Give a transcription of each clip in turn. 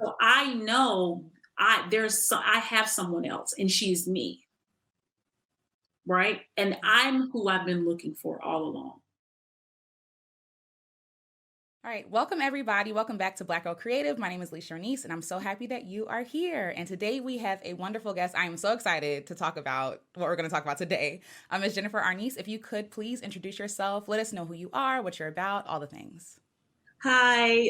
So I know I have someone else and she's me, right? And Yeah. I'm who I've been looking for all along. All right. Welcome, everybody. Welcome back to Black Girl Creative. My name is Jennifer Arnise, and I'm so happy that you are here. And today we have a wonderful guest. I am so excited to talk about what we're going to talk about today. Ms. Jennifer Arnise, if you could please introduce yourself, let us know who you are, what you're about, all the things. Hi,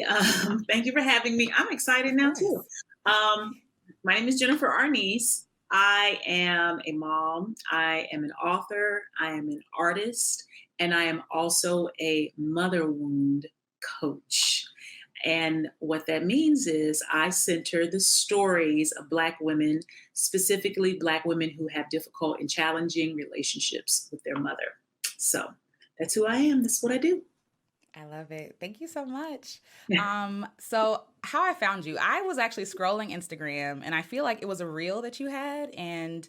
thank you for having me. I'm excited Of now too. course. Um, my name is Jennifer Arnise. I am a mom. I am an author. I am an artist, and I am also a mother wound coach. And what that means is I center the stories of Black women, specifically Black women who have difficult and challenging relationships with their mother. So that's who I am. That's what I do. I love it. Thank you so much. So how I found you, I was actually scrolling Instagram and I feel like it was a reel that you had, and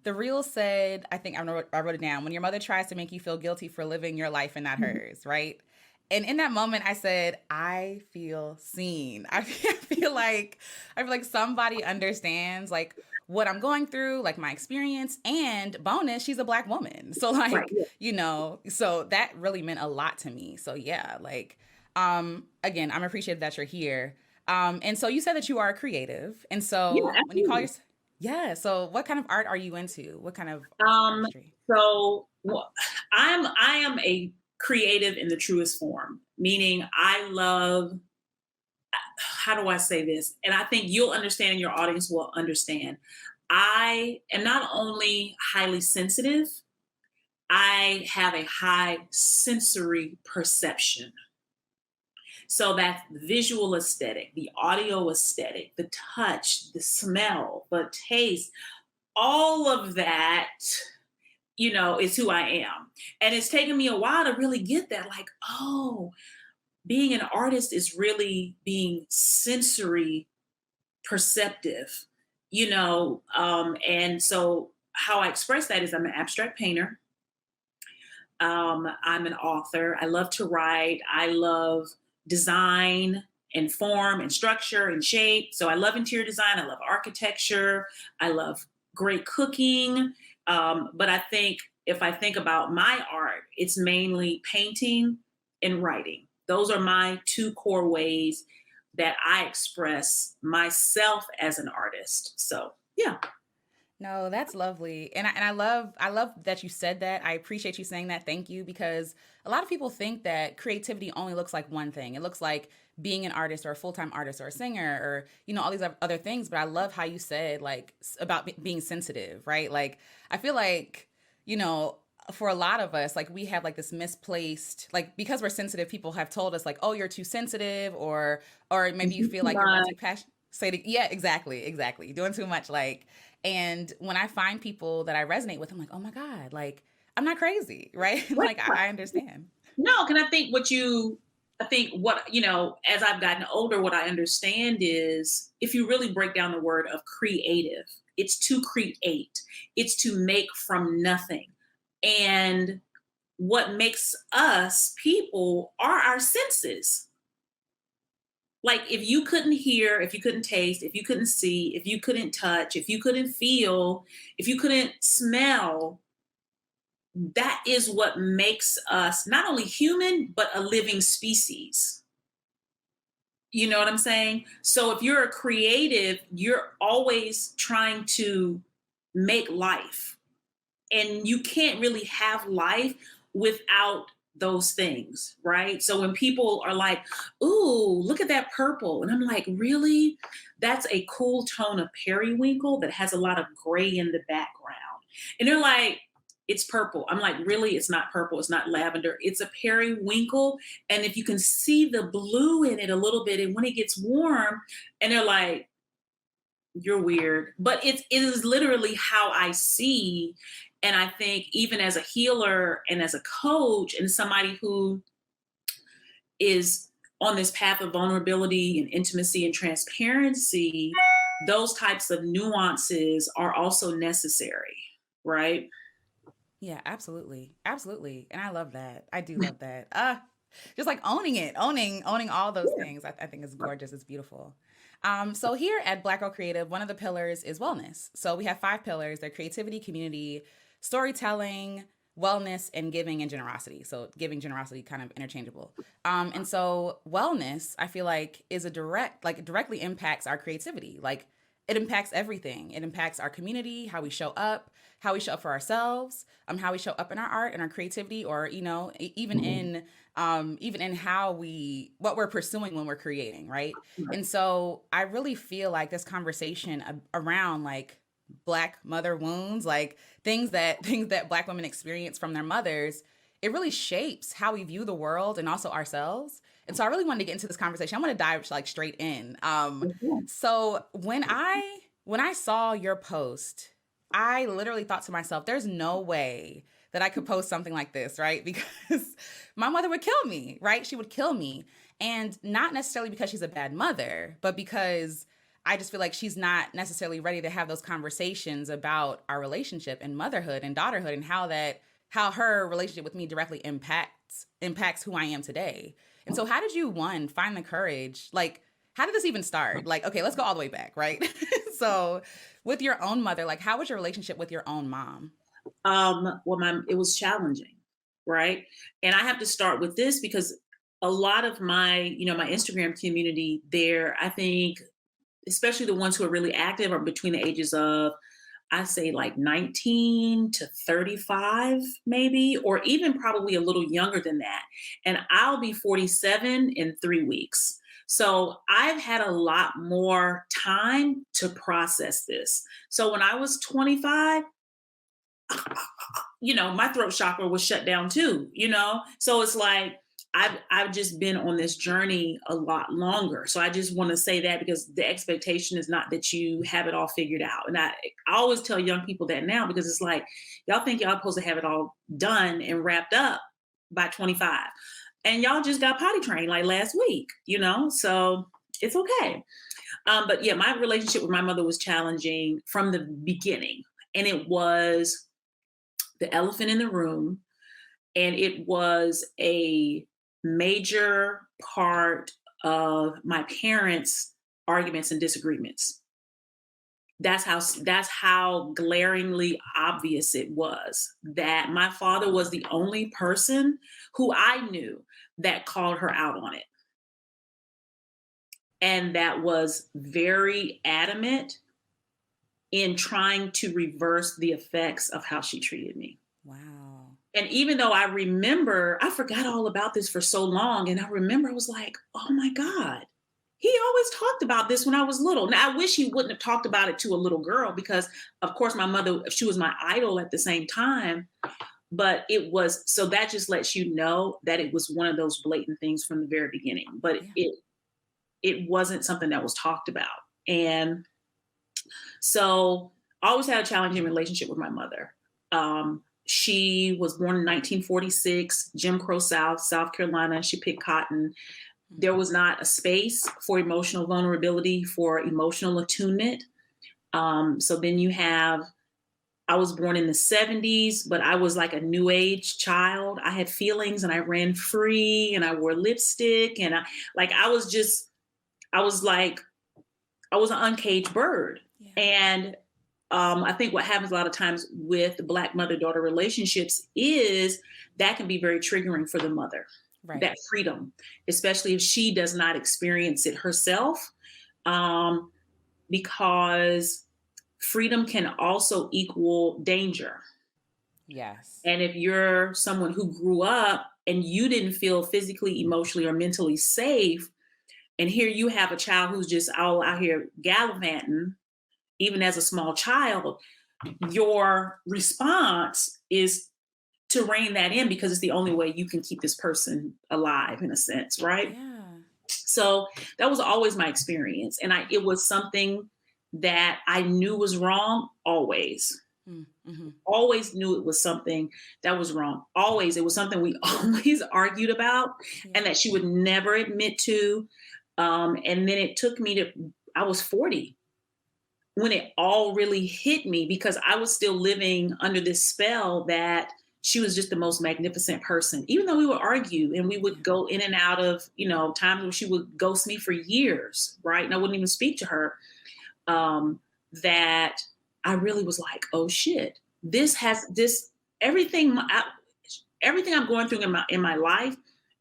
the reel said, I think I wrote it down, when your mother tries to make you feel guilty for living your life and not hers, right? And in that moment, I said, I feel seen. I feel like somebody understands like what I'm going through, like my experience, and bonus, she's a Black woman. So Right. like, so that really meant a lot to me. So yeah, like, again, I'm appreciative that you're here. And so you said that you are a creative, and Yeah, so when you call absolutely. yourself, yeah. So what kind of art are you into? What kind of Um, artistry? I am a creative in the truest form, meaning I love, how do I say this? And I think you'll understand and your audience will understand. I am not only highly sensitive, I have a high sensory perception. So that's the visual aesthetic, the audio aesthetic, the touch, the smell, the taste, all of that, is who I am. And it's taken me a while to really get that, like, oh, being an artist is really being sensory perceptive, and so how I express that is I'm an abstract painter. I'm an author. I love to write. I love design and form and structure and shape. So I love interior design. I love architecture. I love great cooking. But I think if I think about my art, it's mainly painting and writing. Those are my two core ways that I express myself as an artist. So, yeah. No, that's lovely. And I love that you said that. I appreciate you saying that. Thank you, because a lot of people think that creativity only looks like one thing. It looks like being an artist or a full-time artist or a singer or all these other things, but I love how you said like about being sensitive, right? Like I feel like, you know, for a lot of us, like we have like this misplaced, like because we're sensitive, people have told us like, oh, you're too sensitive, or maybe you feel like you're going too passionate. Yeah, exactly, exactly. You're doing too much, like, and when I find people that I resonate with, I'm like, oh my God, like I'm not crazy, right? Like I understand. No, can I think I think what, as I've gotten older, what I understand is if you really break down the word of creative, it's to create, it's to make from nothing. And what makes us people are our senses. Like if you couldn't hear, if you couldn't taste, if you couldn't see, if you couldn't touch, if you couldn't feel, if you couldn't smell, that is what makes us not only human, but a living species. You know what I'm saying? So if you're a creative, you're always trying to make life. And you can't really have life without those things, right? So when people are like, "Ooh, look at that purple." And I'm like, "Really? That's a cool tone of periwinkle that has a lot of gray in the background." And they're like, "It's purple." I'm like, "Really? It's not purple. It's not lavender. It's a periwinkle. And if you can see the blue in it a little bit, and when it gets warm," and they're like, "You're weird." But it is literally how I see. And I think even as a healer and as a coach and somebody who is on this path of vulnerability and intimacy and transparency, those types of nuances are also necessary, right? Yeah, absolutely. Absolutely. And I love that. I do love that. Just like owning it, owning all those Yeah. things. I think is gorgeous. It's beautiful. So here at Black Girl Creative, one of the pillars is wellness. So we have 5 pillars. They're creativity, community, storytelling, wellness, and giving and generosity. So giving, generosity, kind of interchangeable. And so wellness, I feel like, is a directly impacts our creativity. Like it impacts everything. It impacts our community, how we show up for ourselves, how we show up in our art and our creativity, or even in what we're pursuing when we're creating, right? And so I really feel like this conversation around like Black mother wounds, like things that Black women experience from their mothers, it really shapes how we view the world and also ourselves. And so I really wanted to get into this conversation. I want to dive like straight in. So when I saw your post, I literally thought to myself, there's no way that I could post something like this, right? Because my mother would kill me, right? She would kill me. And not necessarily because she's a bad mother, but because I just feel like she's not necessarily ready to have those conversations about our relationship and motherhood and daughterhood, and how her relationship with me directly impacts who I am today. And so how did you, one, find the courage? Like, how did this even start? Like, okay, let's go all the way back, right? So with your own mother, like, how was your relationship with your own mom? It was challenging, right? And I have to start with this because a lot of my Instagram community there, I think, especially the ones who are really active, are between the ages of, I say, like 19 to 35, maybe, or even probably a little younger than that. And I'll be 47 in 3 weeks. So I've had a lot more time to process this. So when I was 25, my throat chakra was shut down too. So it's like I've just been on this journey a lot longer. So I just want to say that, because the expectation is not that you have it all figured out. And I always tell young people that now, because it's like, y'all think y'all supposed to have it all done and wrapped up by 25. And y'all just got potty trained like last week. So it's okay. But yeah, my relationship with my mother was challenging from the beginning. And it was the elephant in the room. And it was a major part of my parents' arguments and disagreements. That's how glaringly obvious it was that my father was the only person who I knew that called her out on it. And that was very adamant in trying to reverse the effects of how she treated me. Wow. And even though I forgot all about this for so long. And I remember I was like, oh my God, he always talked about this when I was little. Now, I wish he wouldn't have talked about it to a little girl, because of course my mother, she was my idol at the same time. But so that just lets you know that it was one of those blatant things from the very beginning. But Yeah. it wasn't something that was talked about. And so I always had a challenging relationship with my mother. She was born in 1946, Jim Crow South Carolina. She picked cotton. There was not a space for emotional vulnerability, for emotional attunement. So then I was born in the 70s, but I was like a new age child. I had feelings and I ran free and I wore lipstick. And I was an uncaged bird. Yeah. And I think what happens a lot of times with the Black mother-daughter relationships is that can be very triggering for the mother, Right. that freedom, especially if she does not experience it herself, because freedom can also equal danger. Yes. And if you're someone who grew up and you didn't feel physically, emotionally, or mentally safe, and here you have a child who's just all out here gallivanting, even as a small child, your response is to rein that in, because it's the only way you can keep this person alive, in a sense, right? Yeah. So that was always my experience. And it was something that I knew was wrong always. Mm-hmm. Always knew it was something that was wrong. Always. It was something we always argued about, and that she would never admit to. And then it took me I was 40 when it all really hit me, because I was still living under this spell that she was just the most magnificent person. Even though we would argue and we Yeah. would go in and out of, times where she would ghost me for years, right? And I wouldn't even speak to her. Um, that I really was like, oh shit, this has this everything. Everything I'm going through in my life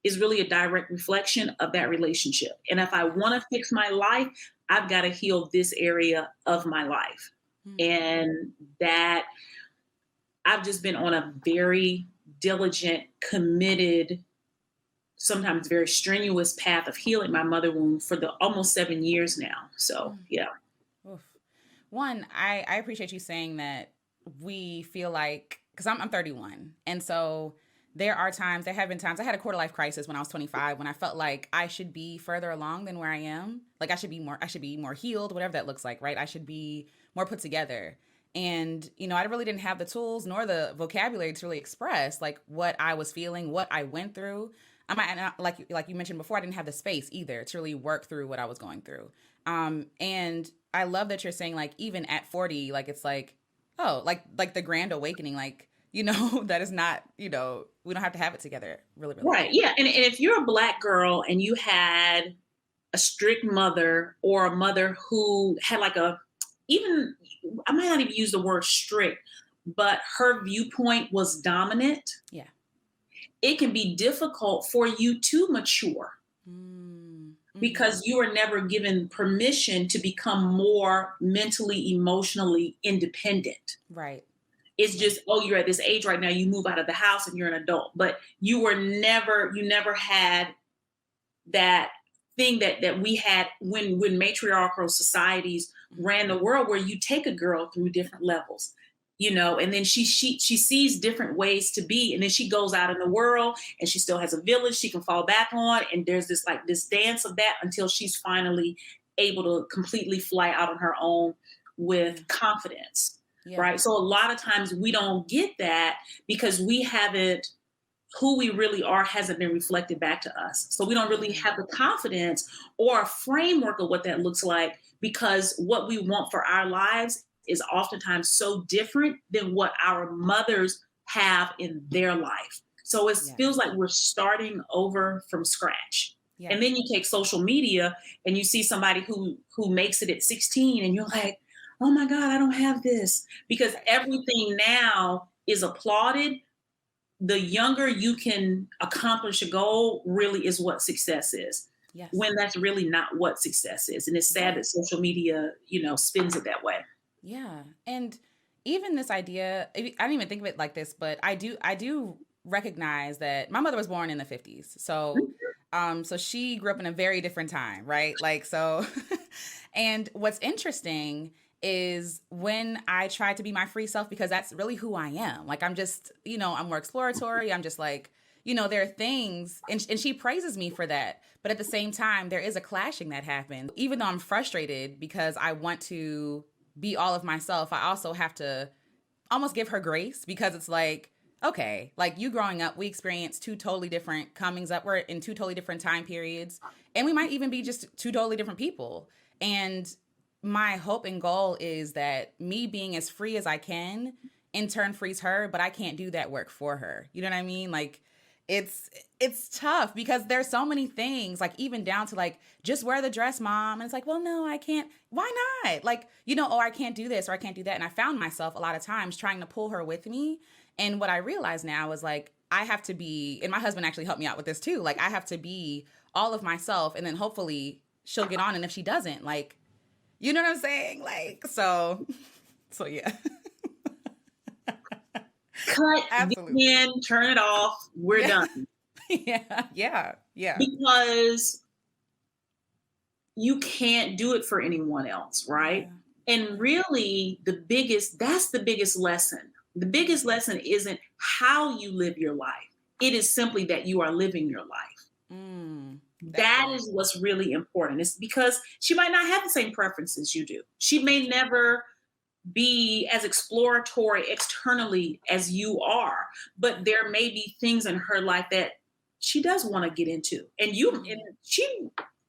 is really a direct reflection of that relationship. And if I want to fix my life, I've got to heal this area of my life. Mm. And that I've just been on a very diligent, committed, sometimes very strenuous path of healing my mother wound for the almost 7 years now. So Mm. yeah. Oof. One, I appreciate you saying that we feel like, because I'm 31. And so there have been times, I had a quarter life crisis when I was 25, when I felt like I should be further along than where I am. Like I should be more healed, whatever that looks like, right? I should be more put together. And, I really didn't have the tools nor the vocabulary to really express like what I was feeling, what I went through. Like you mentioned before, I didn't have the space either to really work through what I was going through. And I love that you're saying like even at 40, like it's like, oh, like the grand awakening, like, that is not, we don't have to have it together. Really, really. Right. Yeah. And if you're a Black girl and you had a strict mother or a mother who had like even, I might not even use the word strict, but her viewpoint was dominant, Yeah. it can be difficult for you to mature Mm. because you are never given permission to become more mentally, emotionally independent. Right. It's Right. just, oh, you're at this age right now, you move out of the house and you're an adult. But you never had that thing that we had when matriarchal societies ran the world, where you take a girl through different levels, and then she sees different ways to be, and then she goes out in the world and she still has a village she can fall back on, and there's this dance of that until she's finally able to completely fly out on her own Yeah. with confidence. Yeah. Right. So a lot of times we don't get that because we haven't, who we really are hasn't been reflected back to us. So we don't really Yeah. have the confidence or a framework of what that looks like, because what we want for our lives is oftentimes so different than what our mothers have in their life. So it feels Yes. like we're starting over from scratch. And Yes. then you take social media and you see somebody who makes it at 16 and you're like, oh my God, I don't have this. Because everything now is applauded. The younger you can accomplish a goal really is what success is, Yes. when that's really not what success is. And it's sad Right. that social media, spins it that way. Yeah. And even this idea, I didn't even think of it like this, but I do recognize that my mother was born in the 50s. So she grew up in a very different time, right? Like so and what's interesting is when I try to be my free self, because that's really who I am. Like I'm just, I'm more exploratory. I'm just like, there are things, and she praises me for that. But at the same time, there is a clashing that happens. Even though I'm frustrated because I want to be all of myself, I also have to almost give her grace, because it's like, okay, like you growing up, we experienced two totally different comings up. We're in two totally different time periods, and we might even be just two totally different people. And my hope and goal is that me being as free as I can in turn frees her, but I can't do that work for her. You know what I mean? Like it's tough because there's so many things, like even down to like, just wear the dress, mom. And it's like, well, no, I can't. Why not? Like, oh, I can't do this or I can't do that. And I found myself a lot of times trying to pull her with me. And what I realize now is like, I have to be, and my husband actually helped me out with this too. Like I have to be all of myself, and then hopefully she'll get on. And if she doesn't, like, you know what I'm saying? Like, so yeah. Cut Absolutely. the end, turn it off. We're Yeah. done. Yeah. Because you can't do it for anyone else, right? Yeah. And really, that's the biggest lesson. The biggest lesson isn't how you live your life. It is simply that you are living your life. That's That good. is what's really important. It's because she might not have the same preferences you do. She may never be as exploratory externally as you are, but there may be things in her life that she does want to get into.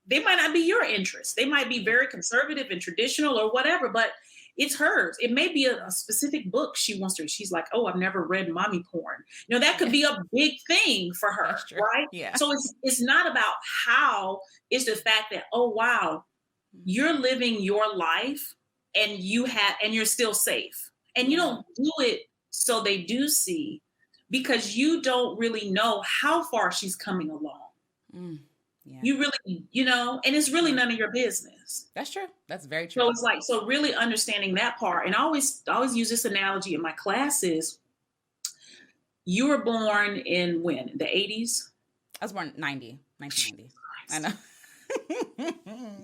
They might not be your interests. They might be Yeah. very conservative and traditional or whatever, but It's hers. It may be a specific book she wants to. She's like, oh, I've never read mommy porn. That could Yeah, be a big thing for her, that's true. right? Yeah. So it's not about how. It's the fact that, oh wow, Mhm. you're living your life and you're still safe. And you Yeah. don't do it so they do see, because you don't really know how far she's coming along. Mm. Yeah. You really, and it's really Yeah. none of your business. That's true. That's very So true. it's like, so really understanding that part. And I always use this analogy in my classes. You were born in when? The 80s? I was born 1990. I Christ. know.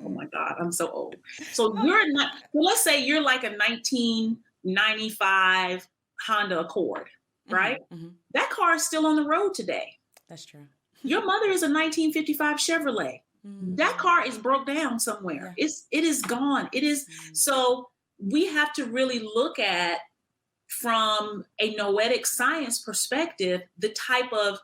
Oh my God, I'm so old. So you're not, well, let's say you're like a 1995 Honda Accord, Hmm. right? Hmm. That car is still on the road today. That's true. Your mother is a 1955 Chevrolet. That Mm. car is broke down somewhere. Yeah. It is gone. It is. Mm. So we have to really look at, from a noetic science perspective, the type of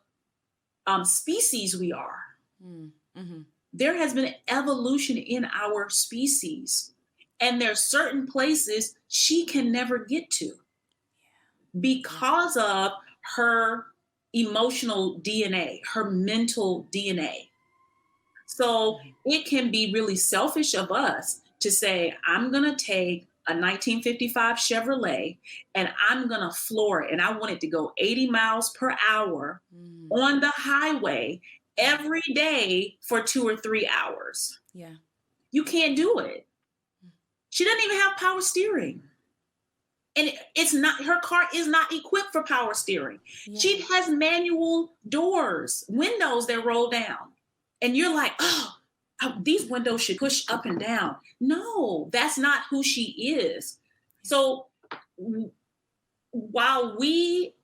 species we are. Mm. Hmm. There has been evolution in our species, and there's certain places she can never get to Yeah. because of her emotional DNA, her mental DNA. So Mhm. it can be really selfish of us to say, I'm going to take a 1955 Chevrolet and I'm going to floor it. And I want it to go 80 miles per hour Mm. on the highway Yeah. every day for 2 or 3 hours. Yeah. You can't do it. She doesn't even have power steering. And it's not, her car is not equipped for power steering. Yeah. She has manual doors, windows that roll down. And you're like, oh, these windows should push up and down. No, that's not who she is. So while we,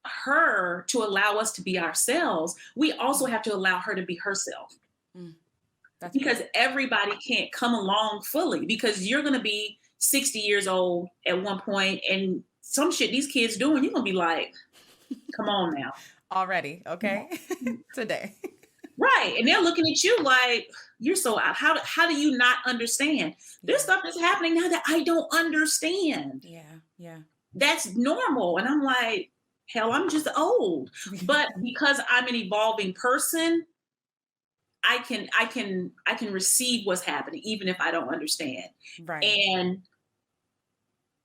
her to allow us to be ourselves, we also have to allow her to be herself, Mm. That's because beautiful. everybody can't come along fully, because you're going to be 60 years old at one point, and some shit these kids doing, you're going to be like, come on now. Already. Come Okay. on. Today. Right. And they're looking at you like, you're so out. How do you not understand? Yeah. There's stuff that's happening now that I don't understand. Yeah. Yeah. That's normal. And I'm like, hell, I'm just old. But because I'm an evolving person, I can receive what's happening even if I don't understand. Right. And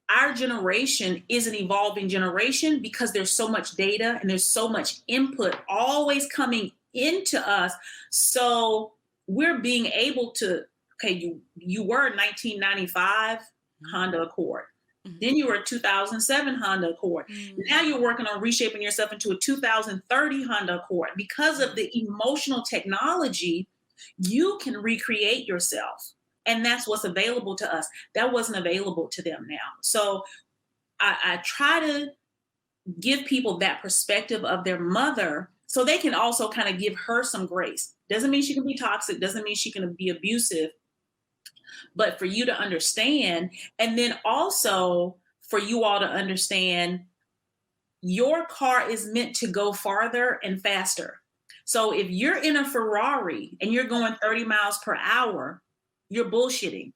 our generation is an evolving generation because there's so much data and there's so much input always coming into us. So we're being able to, okay, you were a 1995 Mhm. Honda Accord. Mhm. Then you were a 2007 Honda Accord. Now Mm. you're working on reshaping yourself into a 2030 Honda Accord. Because of Yeah. the emotional technology, you can recreate yourself. And that's what's available to us. That wasn't available to them now. So I try to give people that perspective of their mother so they can also kind of give her some grace. Doesn't mean she can be toxic, doesn't mean she can be abusive, but for you to understand, and then also for you all to understand, your car is meant to go farther and faster. So if you're in a Ferrari and you're going 30 miles per hour, you're bullshitting.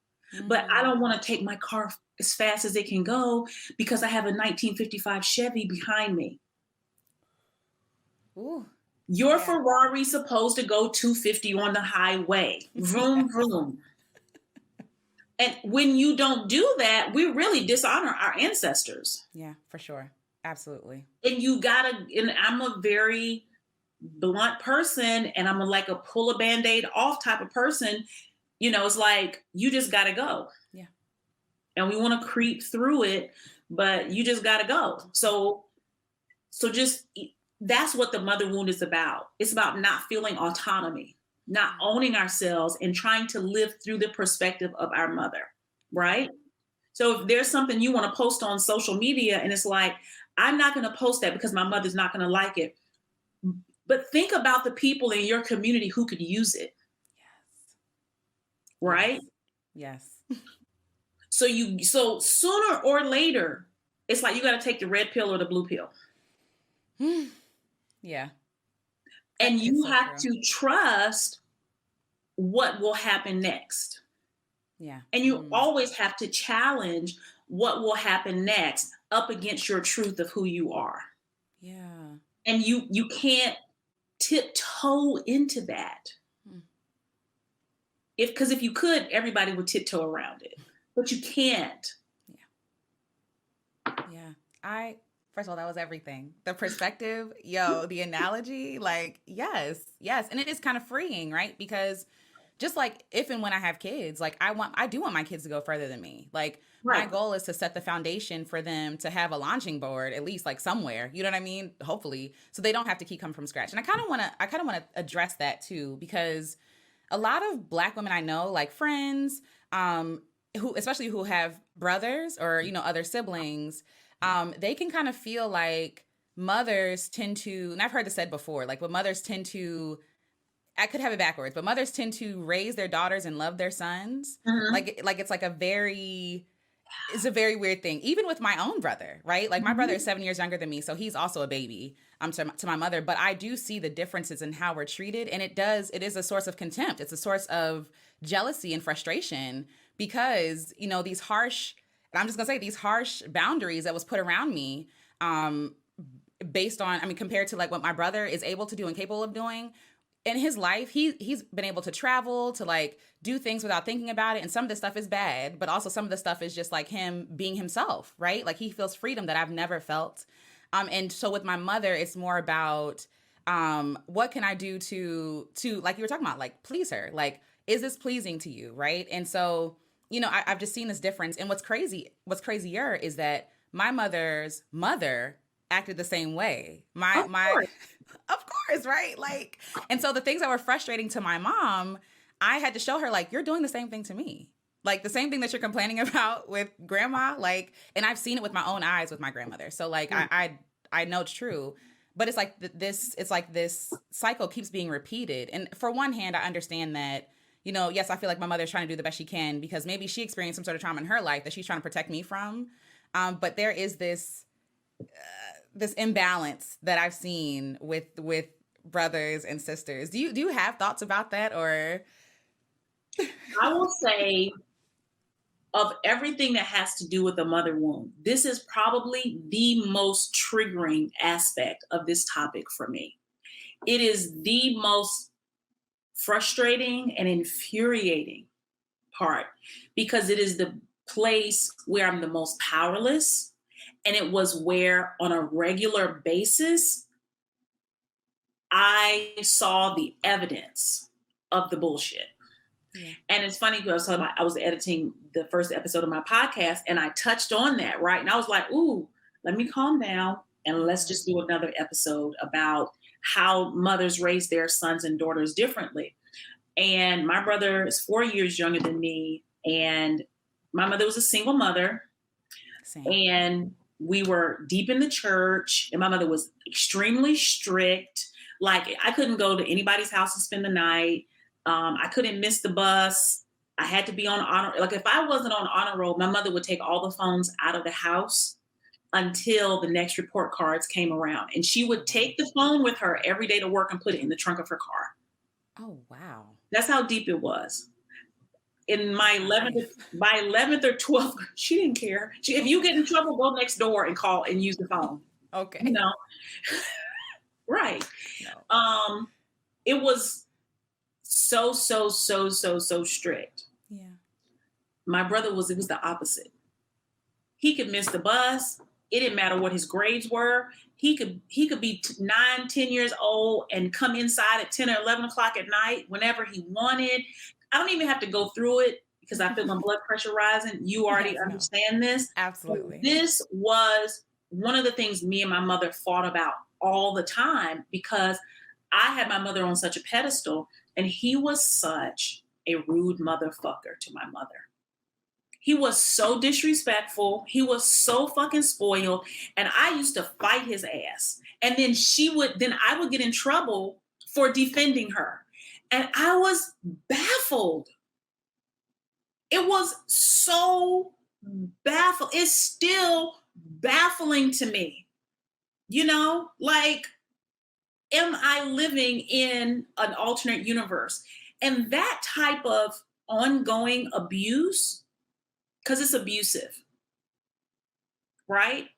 But I Mm. don't want to take my car as fast as it can go because I have a 1955 Chevy behind me. Ooh. Your Yeah. Ferrari's supposed to go 250 on the highway. Vroom, vroom. And when you don't do that, we really dishonor our ancestors. Yeah, for sure. Absolutely. And you gotta, and I'm a very blunt person, and I'm like a pull a band-aid off type of person. It's like you just gotta go. Yeah. And we want to creep through it, but you just gotta go. So just that's what the mother wound is about. It's about not feeling autonomy, not owning ourselves, and trying to live through the perspective of our mother, right? So if there's something you want to post on social media and it's like, I'm not going to post that because my mother's not going to like it. But think about the people in your community who could use it, Yes. right? Yes. So sooner or later, it's like you got to take the red pill or the blue pill. Yes. Yeah. And It's you so have true. to trust what will happen next. Yeah. And you always have to challenge what will happen next up against your truth of who you are. Yeah. And you can't tiptoe into that. Mm. Because if you could, everybody would tiptoe around it. But you can't. Yeah. I First of all, that was everything. The perspective, yo, the analogy, like, yes, yes. And it is kind of freeing, right? Because just like if and when I have kids, like I do want my kids to go further than me. Like my Right. goal is to set the foundation for them to have a launching board, at least like somewhere. You know what I mean? Hopefully. So they don't have to keep coming from scratch. And I kind of want to address that too, because a lot of Black women I know, like friends, who especially who have brothers or other siblings, they can kind of feel like mothers tend to, and I've heard this said before, like, but mothers tend to, I could have it backwards, but mothers tend to raise their daughters and love their sons. Mhm. Like it's like it's a very weird thing. Even with my own brother, right? Like my brother is Mhm. 7 years younger than me, so he's also a baby. To my mother, but I do see the differences in how we're treated, and it is a source of contempt. It's a source of jealousy and frustration because these harsh, and I'm just gonna say these harsh boundaries that was put around me, um, based on, I mean, compared to like what my brother is able to do and capable of doing in his life. He's been able to travel, to like do things without thinking about it, and some of the stuff is bad, but also some of the stuff is just like him being himself, right? Like he feels freedom that I've never felt. And so with my mother, it's more about what can I do to like you were talking about, like please her, like is this pleasing to you, right? And so I've just seen this difference. And what's crazier is that my mother's mother acted the same way. Of My course. of course, right? Like, and so the things that were frustrating to my mom, I had to show her, like, you're doing the same thing to me. Like the same thing that you're complaining about with grandma, like, and I've seen it with my own eyes with my grandmother. So like Mm. I know it's true. But it's like it's like this cycle keeps being repeated. And for one hand, I understand that, yes, I feel like my mother's trying to do the best she can because maybe she experienced some sort of trauma in her life that she's trying to protect me from. But there is this imbalance that I've seen with brothers and sisters. Do you have thoughts about that, or? I will say, of everything that has to do with the mother wound, this is probably the most triggering aspect of this topic for me. It is the most frustrating and infuriating part because it is the place where I'm the most powerless. And it was where, on a regular basis, I saw the evidence of the bullshit. Yeah. And it's funny because I was editing the first episode of my podcast and I touched on that, right? And I was like, ooh, let me calm down and let's Yeah. just do another episode about how mothers raise their sons and daughters differently. And my brother is 4 years younger than me. And my mother was a single mother. Same. And we were deep in the church. And my mother was extremely strict. Like I couldn't go to anybody's house to spend the night. I couldn't miss the bus. I had to be on honor. Like if I wasn't on honor roll, my mother would take all the phones out of the house until the next report cards came around. And she would take the phone with her every day to work and put it in the trunk of her car. Oh wow. That's how deep it was. In my That's my 11th, life. by 11th or 12th, she didn't care. If you get in trouble, go next door and call and use the phone. You Okay. know, right? No. Um, it was so strict. Yeah. My brother it was the opposite. He could miss the bus. It didn't matter what his grades were. He could be 9, 10 years old and come inside at 10 or 11 o'clock at night whenever he wanted. I don't even have to go through it because I feel my blood pressure rising. You already Yes. No. understand this. But Absolutely. this was one of the things me and my mother fought about all the time because I had my mother on such a pedestal and he was such a rude motherfucker to my mother. He was so disrespectful. He was so fucking spoiled. And I used to fight his ass. And then I would get in trouble for defending her. And I was baffled. It was so baffled. It's still baffling to me. Like, am I living in an alternate universe? And that type of ongoing abuse, because it's abusive, right?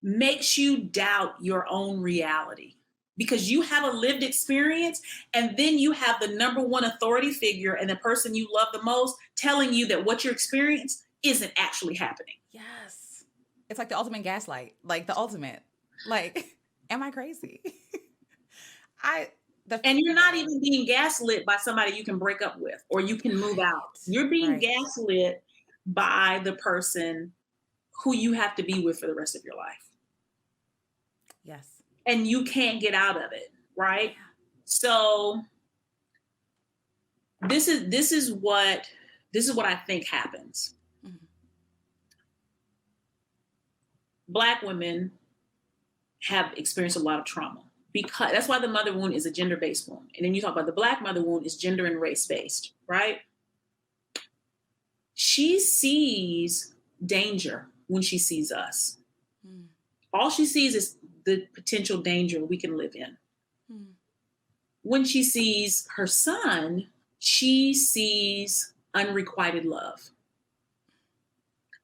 Makes you doubt your own reality because you have a lived experience, and then you have the number one authority figure and the person you love the most telling you that what you experience isn't actually happening. Yes. It's like the ultimate gaslight. Like the ultimate. Like, am I crazy? I the And you're not yeah. even being gaslit by somebody you can break up with or you can move out. Right. You're being Right. gaslit by the person who you have to be with for the rest of your life. Yes. And you can't get out of it, right? Yeah. So this is what I think happens. Mhm. Black women have experienced a lot of trauma because that's why the mother wound is a gender-based wound. And then you talk about the Black mother wound is gender and race-based, right? She sees danger when she sees us. Mm. All she sees is the potential danger we can live in. Mm. When she sees her son, she sees unrequited love.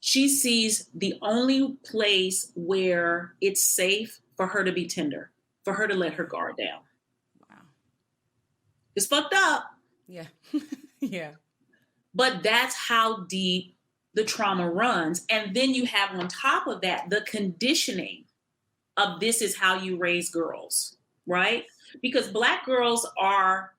She sees the only place where it's safe for her to be tender, for her to let her guard down. Wow. It's fucked up, Yeah. Yeah. but that's how deep the trauma runs. And then you have on top of that the conditioning of this is how you raise girls, right? Because Black girls are,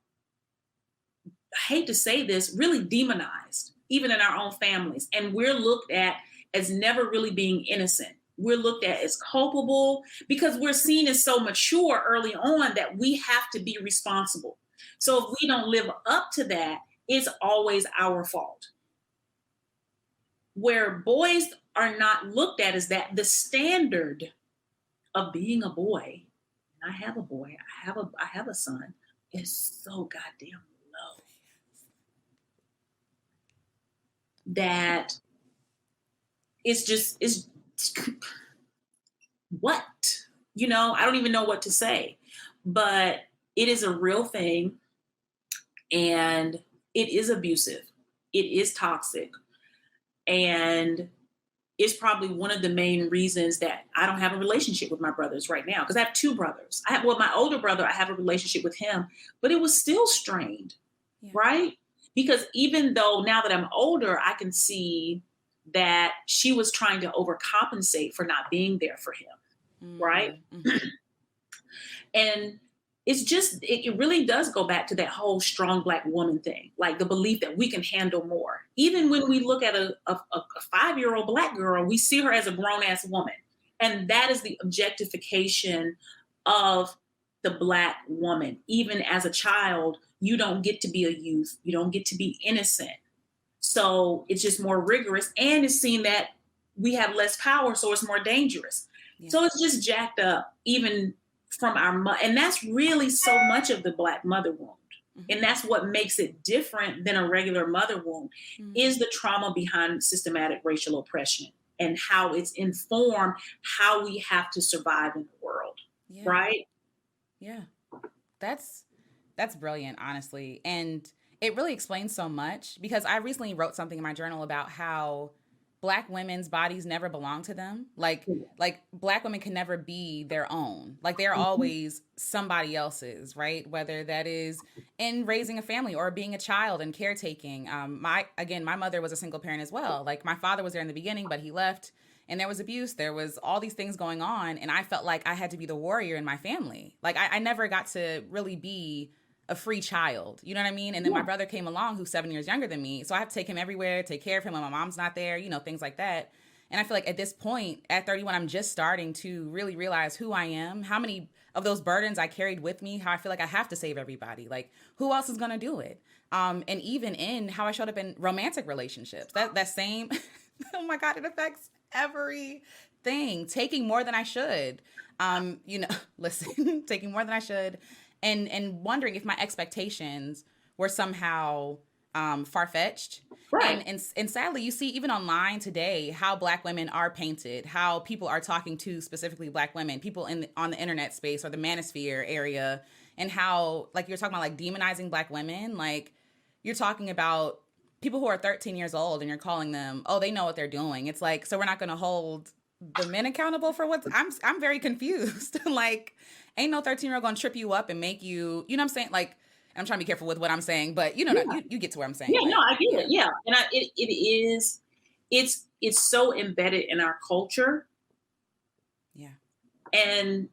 I hate to say this, really demonized, even in our own families. And we're looked at as never really being innocent. We're looked at as culpable because we're seen as so mature early on that we have to be responsible. So if we don't live up to that, it's always our fault. Where boys are not looked at as that, the standard of being a boy, and I have a boy, I have a son, is so goddamn low that it's what? I don't even know what to say. But it is a real thing and it is abusive. It is toxic. And it's probably one of the main reasons that I don't have a relationship with my brothers right now. Because I have two brothers. My older brother, I have a relationship with him, but it was still strained, Yeah. right? Because even though now that I'm older, I can see that she was trying to overcompensate for not being there for him, right? Mm-hmm. And it's just, it really does go back to that whole strong Black woman thing, like the belief that we can handle more. Even when we look at a 5-year-old Black girl, we see her as a grown ass woman. And that is the objectification of the Black woman. Even as a child, you don't get to be a youth, you don't get to be innocent. So it's just more rigorous, and it's seen that we have less power, so it's more dangerous. Yeah. So it's just jacked up, even from and that's really so much of the Black mother wound. Mm-hmm. And that's what makes it different than a regular mother wound, is the trauma behind systematic racial oppression and how it's informed how we have to survive in the world. Yeah. Right? Yeah. That's brilliant, honestly. And it really explains so much because I recently wrote something in my journal about how Black women's bodies never belong to them. Like Black women can never be their own. Like they're always somebody else's, right? Whether that is in raising a family or being a child and caretaking. My mother was a single parent as well. Like my father was there in the beginning, but he left, and there was abuse. There was all these things going on, and I felt like I had to be the warrior in my family. Like I never got to really be a free child. You know what I mean? And then my brother came along who's 7 years younger than me. So I have to take him everywhere, take care of him when my mom's not there, things like that. And I feel like at this point, at 31, I'm just starting to really realize who I am, how many of those burdens I carried with me, how I feel like I have to save everybody. Like, who else is going to do it? And even in how I showed up in romantic relationships, that same, oh my God, it affects everything. Taking more than I should, listen, taking more than I should. And wondering if my expectations were somehow far-fetched. Right. And sadly, you see even online today how Black women are painted, how people are talking to specifically Black women, people on the internet space or the manosphere area, and how, like, you're talking about, like, demonizing Black women. Like, you're talking about people who are 13 years old and you're calling them, oh, they know what they're doing. It's like, so we're not going to hold the men accountable for what's, I'm very confused. Like, ain't no 13-year-old going to trip you up and make you, you know what I'm saying? Like, I'm trying to be careful with what I'm saying, but you know, Yeah. you get to where I'm saying. Yeah, no, Like, I get it. yeah. Yeah. And it is, it's so embedded in our culture. Yeah. And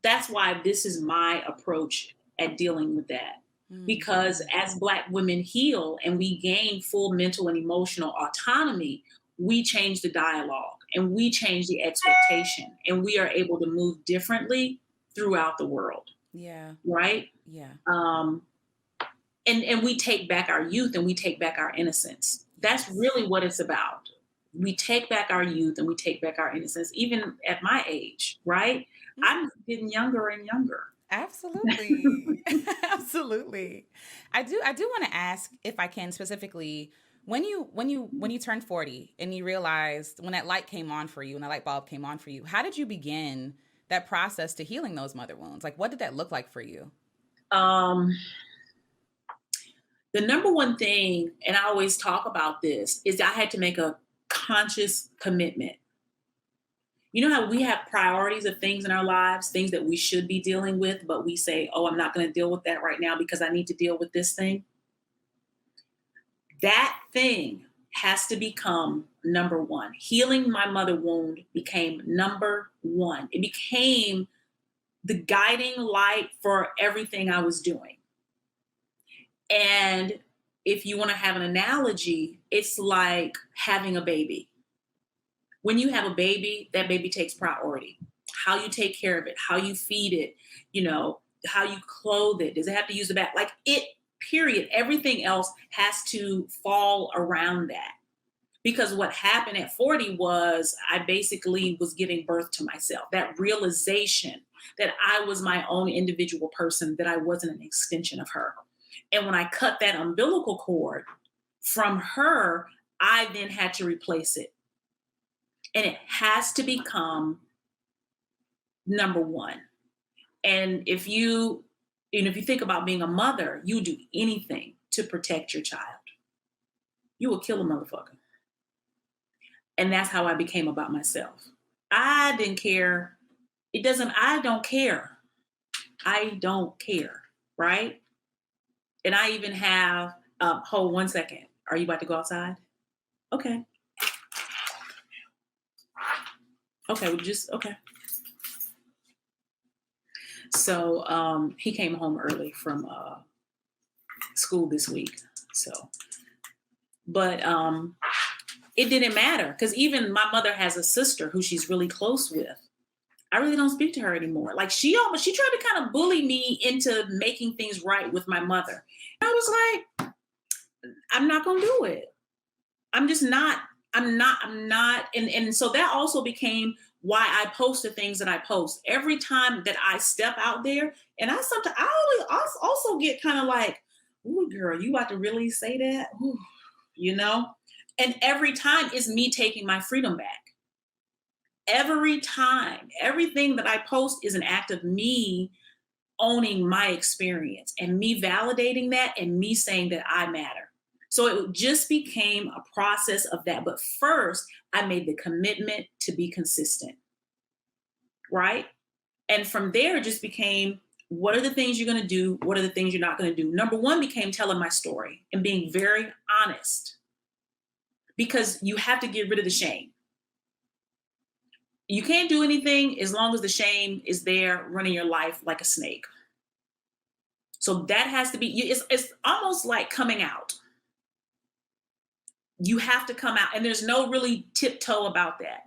that's why this is my approach at dealing with that. Because Mm-hmm. as Black women heal and we gain full mental and emotional autonomy, we change the dialogue and we change the expectation and we are able to move differently throughout the world. Yeah. Right. Yeah. Um, and we take back our youth and we take back our innocence. That's Yes. really what it's about. We take back our youth and we take back our innocence, even at my age, right? I'm getting younger and younger. Absolutely. Absolutely. I do want to ask if I can specifically when you turned 40 and you realized when that light came on for you, when that light bulb came on for you, how did you begin that process to healing those mother wounds? Like what did that look like for you? Um, the number one thing, and I always talk about this, is I had to make a conscious commitment. You know how we have priorities of things in our lives, things that we should be dealing with, but we say, oh, I'm not going to deal with that right now because I need to deal with this thing. That thing has to become number one. Healing my mother wound became number one. It became the guiding light for everything I was doing. And if you want to have an analogy, it's like having a baby. When you have a baby, that baby takes priority. How you take care of it, how you feed it, how you clothe it. Does it have to use the bath? Like it, period. Everything else has to fall around that. Because what happened at 40 was I basically was giving birth to myself. That realization that I was my own individual person, that I wasn't an extension of her. And when I cut that umbilical cord from her, I then had to replace it. And it has to become number one. And if you think about being a mother, you do anything to protect your child. You will kill a motherfucker. And that's how I became about myself. I didn't care. I don't care. I don't care. Right. And I even have, hold 1 second. Are you about to go outside? Okay. Okay. Okay. So he came home early from school this week. But it didn't matter because even my mother has a sister who she's really close with. I really don't speak to her anymore. Like she tried to kind of bully me into making things right with my mother. And I was like, I'm not gonna do it. I'm just not. I'm not. And so that also became why I post the things that I post. Every time that I step out there, and I always also get kind of like, ooh, girl, you about to really say that? Ooh, you know? And every time it's me taking my freedom back. Every time, everything that I post is an act of me owning my experience and me validating that and me saying that I matter. So it just became a process of that. But first, I made the commitment to be consistent, right? And from there, it just became, what are the things you're going to do? What are the things you're not going to do? Number one became telling my story and being very honest, because you have to get rid of the shame. You can't do anything as long as the shame is there running your life like a snake. So that has to be, it's almost like coming out. You have to come out, and there's no really tiptoe about that.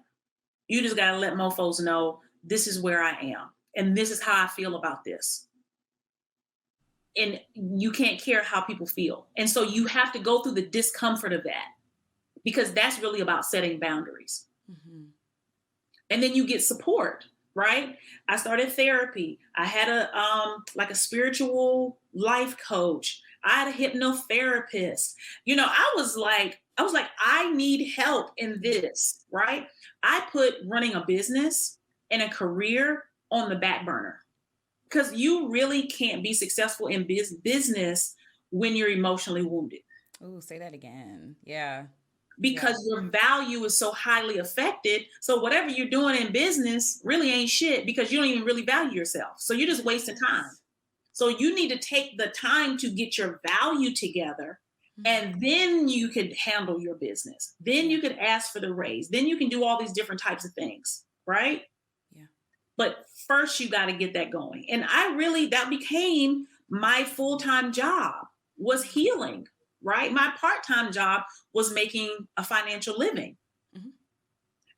You just got to let mofos know this is where I am and this is how I feel about this. And you can't care how people feel. And so you have to go through the discomfort of that, because that's really about setting boundaries. Mm-hmm. And then you get support, right? I started therapy. I had a spiritual life coach. I had a hypnotherapist. I was like, I need help in this, right? I put running a business and a career on the back burner, because you really can't be successful in business when you're emotionally wounded. Ooh, say that again. Yeah. Yeah. because your value is so highly affected. So whatever you're doing in business really ain't shit because you don't even really value yourself. So you're just wasting time. Yes. So you need to take the time to get your value together, Mhm. and then you can handle your business. Then Yeah. you can ask for the raise. Then you can do all these different types of things, right? Yeah. But first you got to get that going. And I really, that became my full-time job, was Mhm. healing, right? My part-time job was making a financial living. Mhm.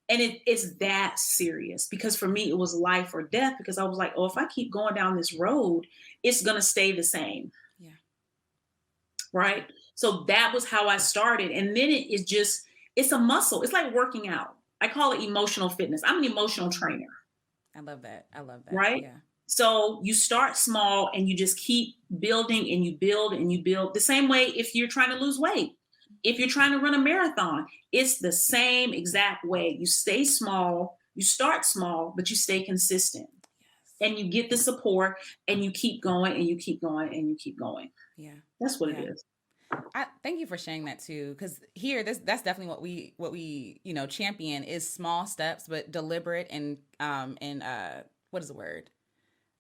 And it's that serious because for me it was life or death, because I was like, oh, if I keep going down this road, it's going to stay the same, Yeah. right? So that was how I started. And then it is just, it's a muscle. It's like working out. I call it emotional fitness. I'm an emotional trainer, I love that. I love that. right? Yeah. So you start small and you just keep building and you build and you build. The same way if you're trying to lose weight, if you're trying to run a marathon, it's the same exact way. You stay small, you start small, but you stay consistent Yes. and you get the support and you keep going and you keep going and you keep going. Yeah. That's what it Yeah. is. I thank you for sharing that too, because here, that's definitely what we champion is small steps, but deliberate and what is the word?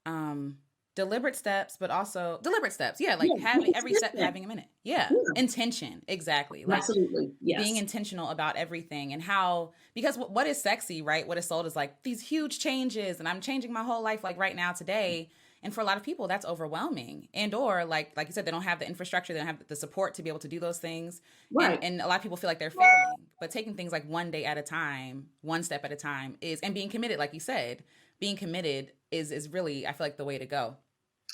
Um, Deliberate steps, but also deliberate steps. Yeah, like Yeah, be having every step consistent. having a minute. Yeah, Yeah, intention exactly. Like absolutely. being Yes. intentional about everything and how because what is sexy, right? What is sold is like these huge changes and I'm changing my whole life like right now today. And for a lot of people that's overwhelming. And or like you said, they don't have the infrastructure, they don't have the support to be able to do those things. And Right. and a lot of people feel like they're failing. But taking things like one day at a time, one step at a time is and being committed, like you said, being committed is really I feel like the way to go.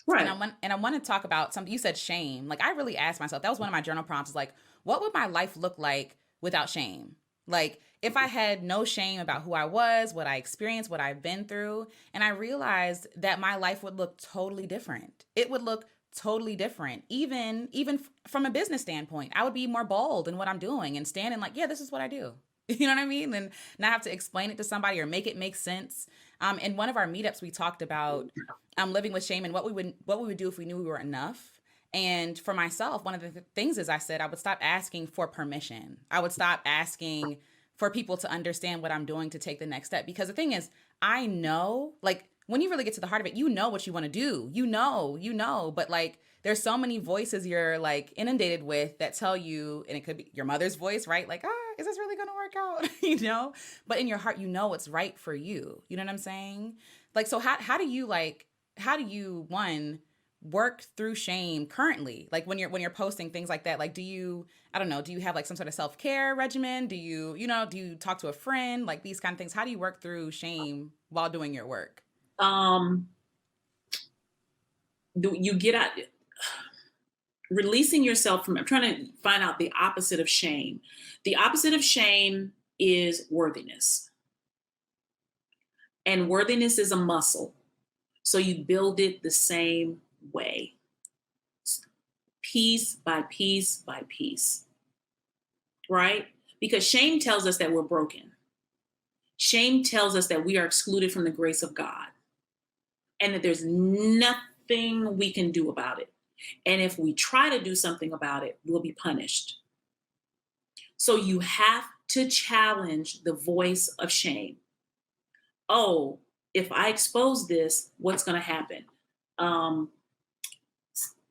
And Right. I want to talk about something you said, shame. Like I really asked myself, that was one of my journal prompts, is like, what would my life look like without shame? Like if I had no shame about who I was, what I experienced, what I've been through, and I realized that my life would look totally different. It would look totally different. Even from a business standpoint, I would be more bold in what I'm doing and standing like, yeah, this is what I do. You know what I mean? And not have to explain it to somebody or make it make sense. In one of our meetups, we talked about living with shame and what we would do if we knew we were enough. And for myself, one of the things is I said I would stop asking for permission. I would stop asking for people to understand what I'm doing to take the next step. Because the thing is, I know, like, when you really get to the heart of it, you know what you want to do. But like, there's so many voices you're like inundated with that tell you, and it could be your mother's voice, right? Like, is this really going to work out? But in your heart, you know what's right for you. You know what I'm saying? Like, so how do you one work through shame currently, like when you're posting things like that? Like, do you, I don't know, do you have like some sort of self-care regimen? Do you talk to a friend, like these kind of things? How do you work through shame while doing your work? Um, do you get out releasing yourself from, I'm trying to find out the opposite of shame. The opposite of shame is worthiness. And worthiness is a muscle. So you build it the same way, piece by piece by piece, right? Because shame tells us that we're broken. Shame tells us that we are excluded from the grace of God and that there's nothing we can do about it. And if we try to do something about it, we'll be punished. So you have to challenge the voice of shame. Oh, if I expose this, what's going to happen? Um,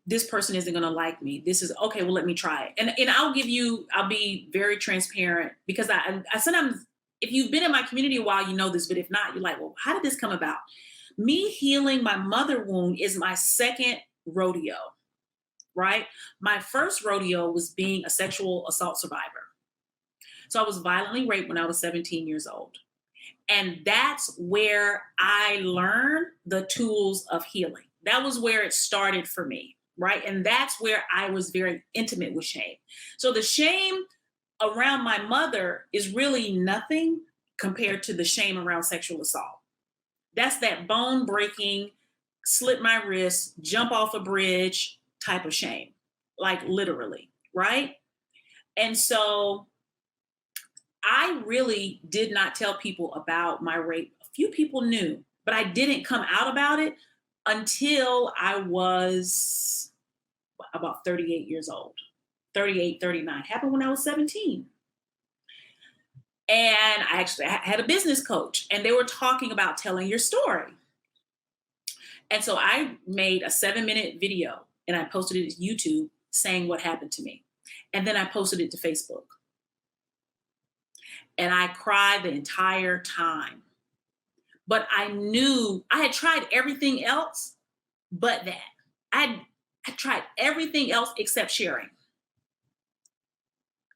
this person isn't going to like me. This is okay. Well, let me try it. And I'll be very transparent because I sometimes, if you've been in my community a while, you know this, but if not, you're like, well, how did this come about? Me healing my mother wound is my second rodeo, right? My first rodeo was being a sexual assault survivor. So I was violently raped when I was 17 years old. And that's where I learned the tools of healing. That was where it started for me, right? And that's where I was very intimate with shame. So the shame around my mother is really nothing compared to the shame around sexual assault. That's that bone breaking, slit my wrist, jump off a bridge type of shame, like literally, right? And so I really did not tell people about my rape. A few people knew, but I didn't come out about it until I was about 38 years old. 38, 39. Happened when I was 17. And I actually had a business coach, and they were talking about telling your story. And so I made a 7-minute video and I posted it to YouTube saying what happened to me. And then I posted it to Facebook. And I cried the entire time. But I knew I had tried everything else but that. I tried everything else except sharing.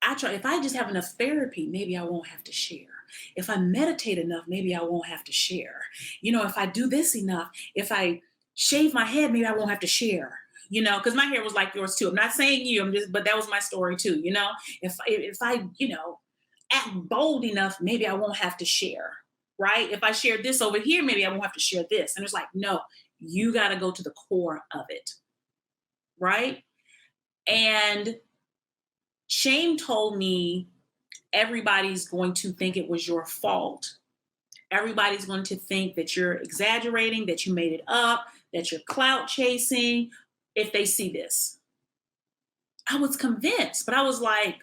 I try, if I just have enough therapy, maybe I won't have to share. If I meditate enough, maybe I won't have to share. If I do this enough, if I shave my head, maybe I won't have to share. Because my hair was like yours too. I'm not saying you, but that was my story too. If I act bold enough, maybe I won't have to share. Right? If I share this over here, maybe I won't have to share this. And it's like, no, you got to go to the core of it. Right? And shame told me everybody's going to think it was your fault. Everybody's going to think that you're exaggerating, that you made it up, that you're clout chasing if they see this. I was convinced, but I was like,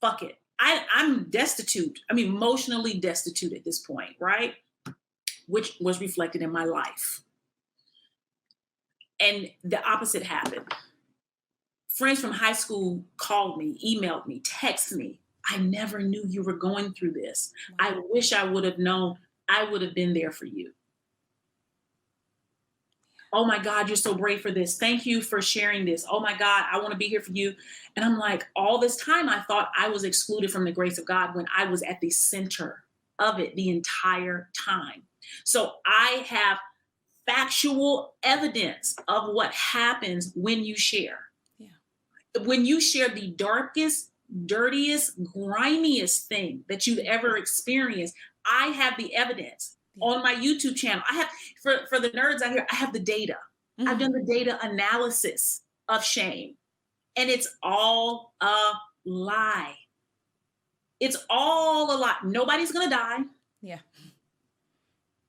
fuck it. I'm destitute. I'm emotionally destitute at this point, right? Which was reflected in my life. And the opposite happened. Friends from high school called me, emailed me, texted me. I never knew you were going through this. I wish I would have known. I would have been there for you. Oh my God, you're so brave for this. Thank you for sharing this. Oh my God, I want to be here for you. And I'm like, all this time I thought I was excluded from the grace of God when I was at the center of it the entire time. So I have factual evidence of what happens when you share. When you share the darkest, dirtiest, grimiest thing that you've ever experienced, I have the evidence on my YouTube channel. I have, for the nerds out here, I have the data. Mm-hmm. I've done the data analysis of shame, and it's all a lie. It's all a lie. Nobody's going to die. Yeah.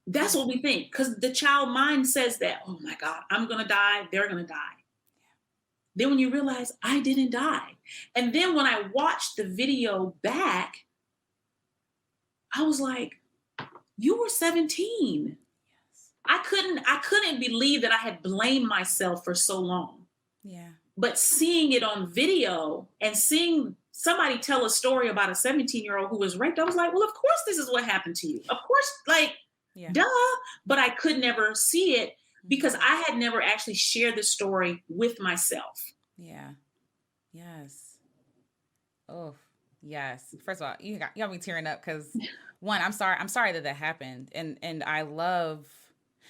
That's what we think, because the child mind says that, oh my God, I'm going to die. They're going to die. Then when you realize I didn't die. And then when I watched the video back, I was like, you were 17. Yes. I couldn't believe that I had blamed myself for so long. Yeah. But seeing it on video and seeing somebody tell a story about a 17-year-old who was raped, I was like, well, of course this is what happened to you. Of course, duh. But I could never see it because I had never actually shared the story with myself. Yeah. Yes. Oh, yes. First of all, you got me tearing up because one, I'm sorry that happened. And I love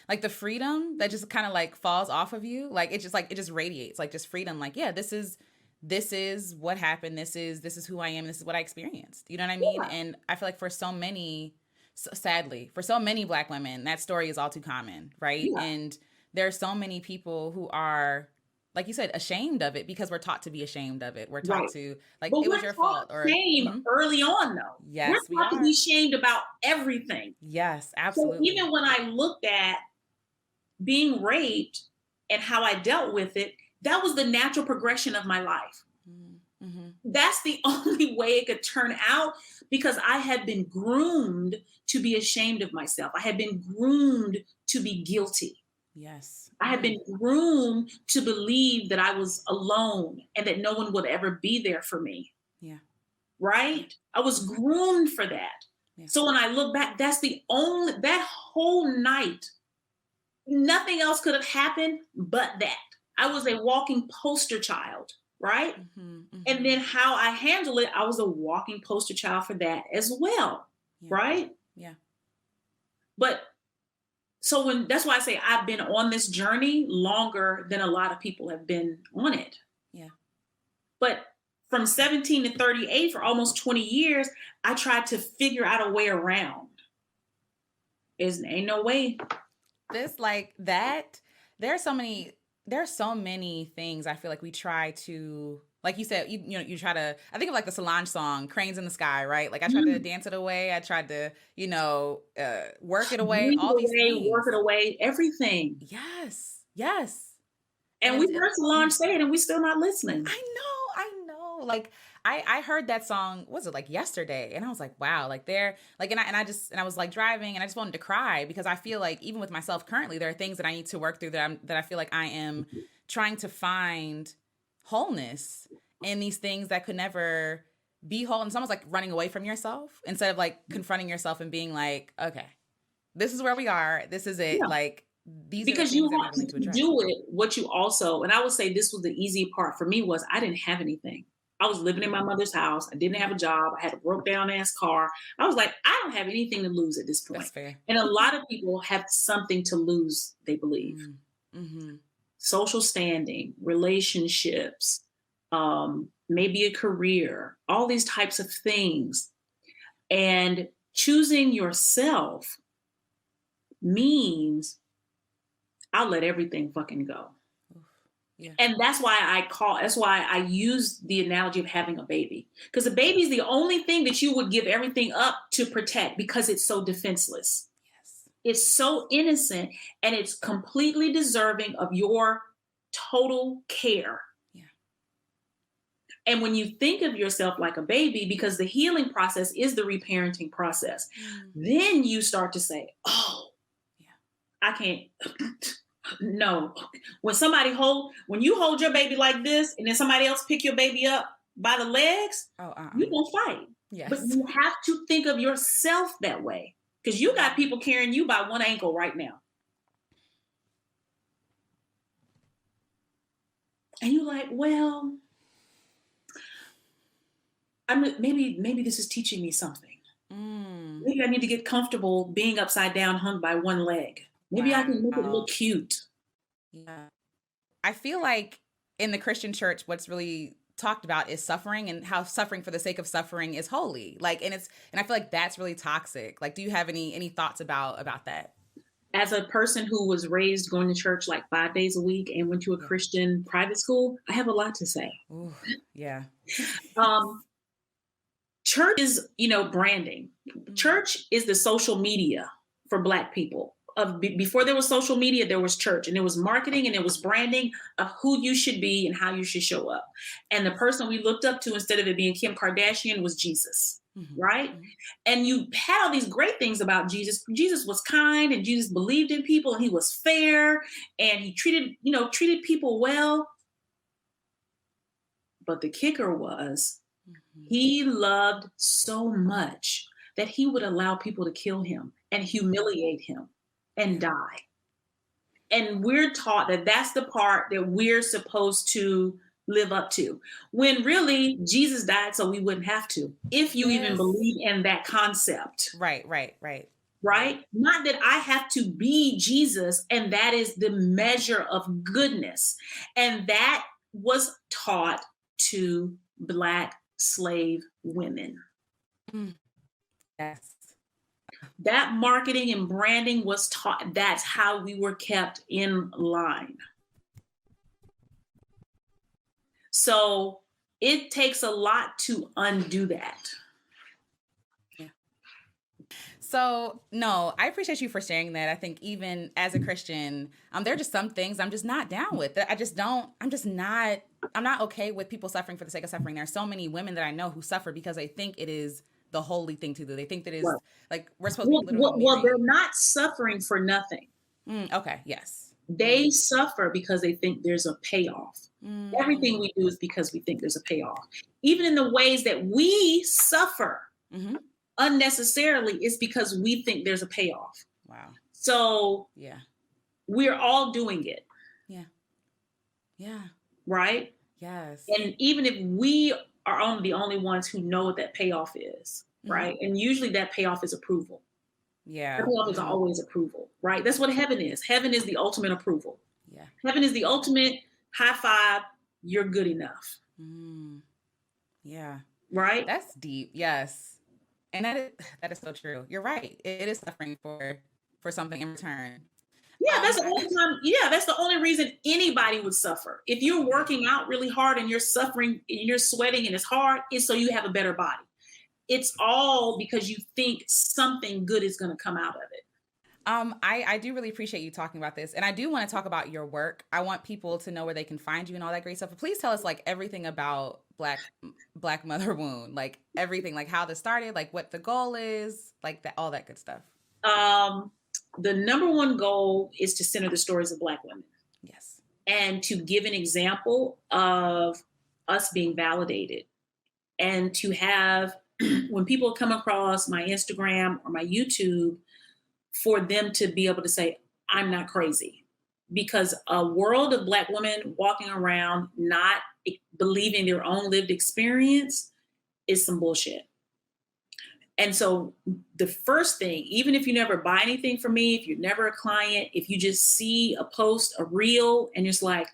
like the freedom that just kind of like falls off of you. Like it just radiates, like just freedom. Like, yeah, this is what happened. This is who I am. This is what I experienced. You know what I mean? Yeah. And I feel like for so many, sadly, for so many Black women, that story is all too common. Right. Yeah. And there are so many people who are, like you said, ashamed of it because we're taught to be ashamed of it. We're taught to it was your fault. Or shame early on, though. Yes, we're taught to be shamed about everything. Yes, absolutely. So even when I looked at being raped and how I dealt with it, that was the natural progression of my life. Mm-hmm. That's the only way it could turn out because I had been groomed to be ashamed of myself. I had been groomed to be guilty. Yes. I had been groomed to believe that I was alone and that no one would ever be there for me. Yeah. Right? I was groomed for that. Yeah. So when I look back, that whole night, nothing else could have happened but that. I was a walking poster child, right? Mm-hmm, mm-hmm. And then how I handle it, I was a walking poster child for that as well. Yeah. Right? Yeah. But so that's why I say I've been on this journey longer than a lot of people have been on it. Yeah. But from 17 to 38, for almost 20 years, I tried to figure out a way around. Ain't no way. This like that. There are so many things I feel like we try to, like you said, you try to, I think of like the Solange song, Cranes in the Sky, right? Like I tried to dance it away. I tried to, work it away, all these things. Work it away, everything. Yes. Yes. And we heard Solange say it and we're still not listening. I know. Like I heard that song, was it like yesterday? And I was like, wow, like they're like, and I was like driving and I just wanted to cry because I feel like even with myself currently, there are things that I need to work through that I feel like I am trying to find wholeness in these things that could never be whole. And it's almost like running away from yourself instead of like confronting yourself and being like, okay, this is where we are. This is it. Yeah. Like these are the Because you things that we have really need to to address. do it, what you also, and I would say this was the easy part for me, was I didn't have anything. I was living in my mother's house. I didn't have a job. I had a broke down ass car. I was like, I don't have anything to lose at this point. That's fair. And a lot of people have something to lose, they believe. Mm-hmm. Social standing, relationships, maybe a career, all these types of things. And choosing yourself means I'll let everything fucking go. Yeah. And that's why I use the analogy of having a baby. Because a baby is the only thing that you would give everything up to protect because it's so defenseless. Yes. It's so innocent and it's completely deserving of your total care. Yeah. And when you think of yourself like a baby, because the healing process is the reparenting process, then you start to say, oh, yeah, I can't. No. When you hold your baby like this and then somebody else pick your baby up by the legs, you're going to fight. Yes. But you have to think of yourself that way because you got people carrying you by one ankle right now. And you're like, well, maybe this is teaching me something. Maybe I need to get comfortable being upside down, hung by one leg. Maybe I can make it look cute. Yeah. I feel like in the Christian church, what's really talked about is suffering and how suffering for the sake of suffering is holy. Like, and I feel like that's really toxic. Like, do you have any thoughts about that? As a person who was raised going to church like 5 days a week and went to a Christian private school, I have a lot to say. Ooh, yeah. Church is, branding. Church is the social media for Black people. Before there was social media, there was church, and there was marketing and there was branding of who you should be and how you should show up. And the person we looked up to, instead of it being Kim Kardashian, was Jesus, right? And you had all these great things about Jesus. Jesus was kind and Jesus believed in people and he was fair and he treated people well. But the kicker was he loved so much that he would allow people to kill him and humiliate him and die. And we're taught that that's the part that we're supposed to live up to, when really Jesus died so we wouldn't have to, if you even believe in that concept. Right. Not that I have to be Jesus and that is the measure of goodness. And that was taught to Black slave women. Yes. That marketing and branding was taught. That's how we were kept in line. So it takes a lot to undo that. Yeah. So no, I appreciate you for sharing that. I think even as a Christian, there are just some things I'm just not down with. I'm not okay with people suffering for the sake of suffering. There are so many women that I know who suffer because they think it is the holy thing to do. They think that is like we're supposed to be literally well, they're not suffering for nothing. Okay, yes. They suffer because they think there's a payoff. Everything we do is because we think there's a payoff. Even in the ways that we suffer unnecessarily, it's because we think there's a payoff. Wow. So we're all doing it. Yeah. Right? Yes. And even if we are the only ones who know what that payoff is, right? And usually that payoff is approval. Yeah. The payoff is always approval, right? That's what heaven is. Heaven is the ultimate approval. Yeah. Heaven is the ultimate high five. You're good enough. Yeah. Right? That's deep. Yes. And that is so true. You're right. It is suffering for something in return. Yeah, that's the only time. Yeah, that's the only reason anybody would suffer. If you're working out really hard and you're suffering and you're sweating and it's hard, it's so you have a better body. It's all because you think something good is going to come out of it. I do really appreciate you talking about this. And I do want to talk about your work. I want people to know where they can find you and all that great stuff. But please tell us like everything about Black Mother Wound, like everything, like how this started, like what the goal is, like that, all that good stuff. Um, the number one goal is to center the stories of Black women Yes. and to give an example of us being validated, and to have, when people come across my Instagram or my YouTube, for them to be able to say, I'm not crazy. Because a world of Black women walking around not believing their own lived experience is some bullshit. And so the first thing, even if you never buy anything from me, if you're never a client, if you just see a post, a reel, and it's like,